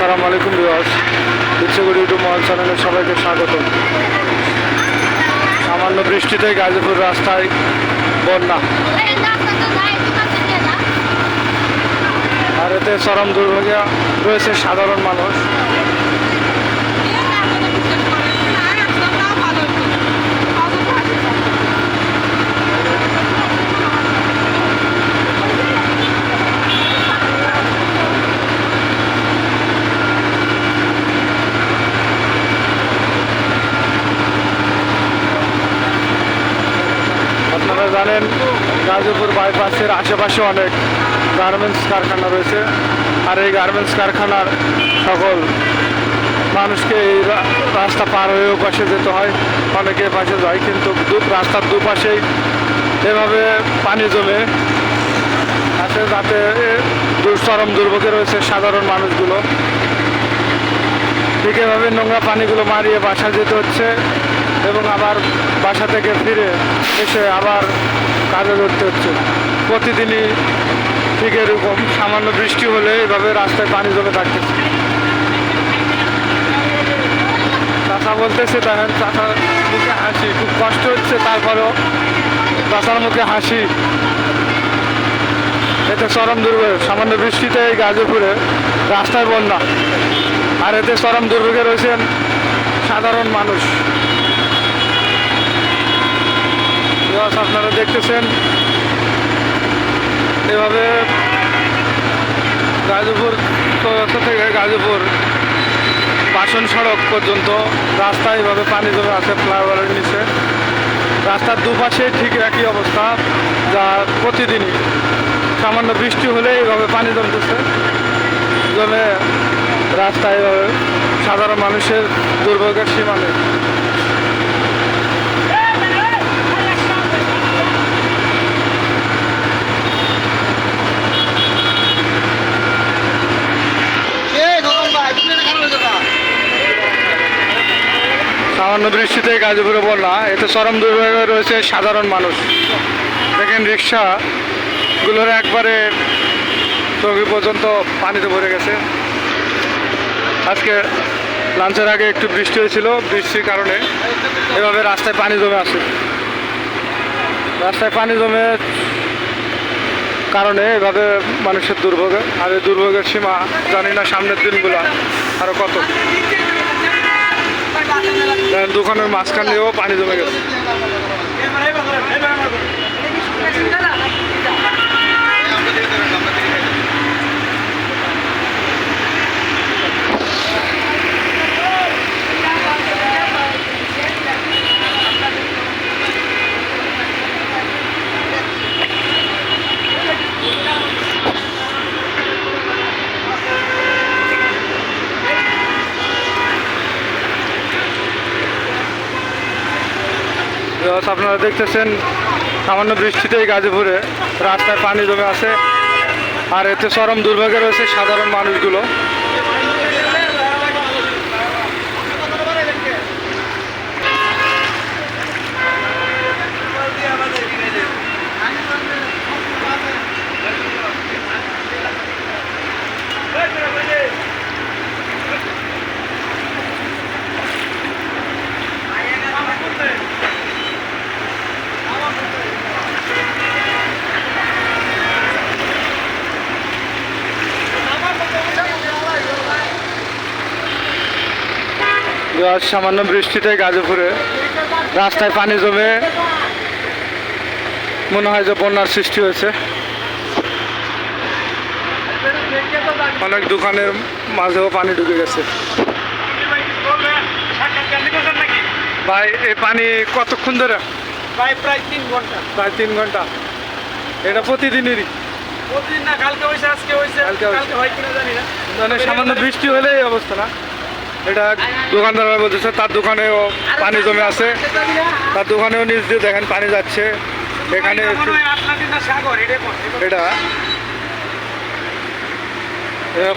আসসালামু আলাইকুম viewers, ইচ্ছেগুড়ি YouTube মহল চ্যানেলে সবাইকে স্বাগত। সামান্য বৃষ্টিতে গাজীপুর রাস্তায় বন্যা, আর এতে চরম দুর্ভোগে রয়েছে সাধারণ মানুষ। আপনারা জানেন গাজীপুর বাইপাসের আশেপাশে অনেক গার্মেন্টস কারখানা রয়েছে, আর এই গার্মেন্টস কারখানার সকল মানুষকে এই রাস্তা পার হয়ে পাশে যেতে হয়, অনেকে পাশে যায়, কিন্তু রাস্তার দুপাশেই এভাবে পানি জমে আছে, যাতে চরম দুর্ভোগে রয়েছে সাধারণ মানুষগুলো। ঠিক এভাবে নোংরা পানিগুলো মারিয়ে বাসা যেতে হচ্ছে এবং আবার বাসা থেকে ফিরে এসে আবার কাজে ধরতে হচ্ছে। প্রতিদিনই ঠিক এরকম সামান্য বৃষ্টি হলে এভাবে রাস্তায় পানি জমে থাকতেছে। চাষা বলতেছে, দেখেন চাষার মুখে হাসি, খুব কষ্ট হচ্ছে, তারপরেও চাষার মুখে হাসি। এতে চরম দুর্ভোগ, সামান্য বৃষ্টিতে এই গাজীপুরে রাস্তায় বন্যা, আর এতে চরম দুর্ভোগে রয়েছেন সাধারণ মানুষ। আপনারা দেখতেছেন এভাবে গাজীপুর চৌরাস্তা থেকে গাজীপুর বাসন সড়ক পর্যন্ত রাস্তায় এভাবে পানি জমে আছে ফ্লাইওভারের নিচে। রাস্তার দুপাশে ঠিক একই অবস্থা, যা প্রতিদিনই সামান্য বৃষ্টি হলে এইভাবে পানি জমতেছে, জমে রাস্তায় এভাবে সাধারণ মানুষের দুর্ভোগের সীমা নেই। সামান্য বৃষ্টিতে গাজীপুরে বন্যা, এতে চরম দুর্ভোগে রয়েছে সাধারণ মানুষ। দেখেন রিক্সাগুলোর একবারে চৌকি পর্যন্ত পানিতে ভরে গেছে। আজকে লাঞ্চের আগে একটু বৃষ্টি হয়েছিল, বৃষ্টির কারণে এভাবে রাস্তায় পানি জমে আছে। রাস্তায় পানি জমে কারণে এভাবে মানুষের দুর্ভোগে, আর এই দুর্ভোগের সীমা জানি না সামনের দিনগুলো আরো কত। দোকানের মাঝখান দিয়েও পানি জমে গেছে। আপনারা দেখতেছেন সামান্য বৃষ্টিতেই গাজীপুরে রাস্তায় পানি জমে আছে, আর এতে চরম দুর্ভোগে রয়েছে সাধারণ মানুষগুলো। সামান্য বৃষ্টিতে গাজীপুরে রাস্তায় পানি জমে মনে হয় যে বন্যার সৃষ্টি হয়েছে। অনেক দোকানের মাঝেও পানি ঢুকে গেছে। ভাই এই পানি কতক্ষণ ধরে? প্রায় 3 ঘন্টা। প্রায় 3 ঘন্টা। এটা প্রতিদিনেরই? প্রতিদিন না, কালকে হয়েছে, আজকে হয়েছে, কালকে হয় কিনা জানি না। মানে সামান্য বৃষ্টি হলে এই অবস্থা না? এটা দোকানদাররা বলতেছে তার দোকানেও পানি জমে আছে, তার দোকানেও নিচ দিয়ে দেখেন পানি যাচ্ছে। এখানে এটা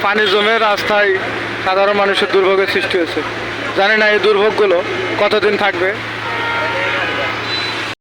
পানি জমে রাস্তায় সাধারণ মানুষের দুর্ভোগের সৃষ্টি হয়েছে। জানি না এই দুর্ভোগগুলো কতদিন থাকবে।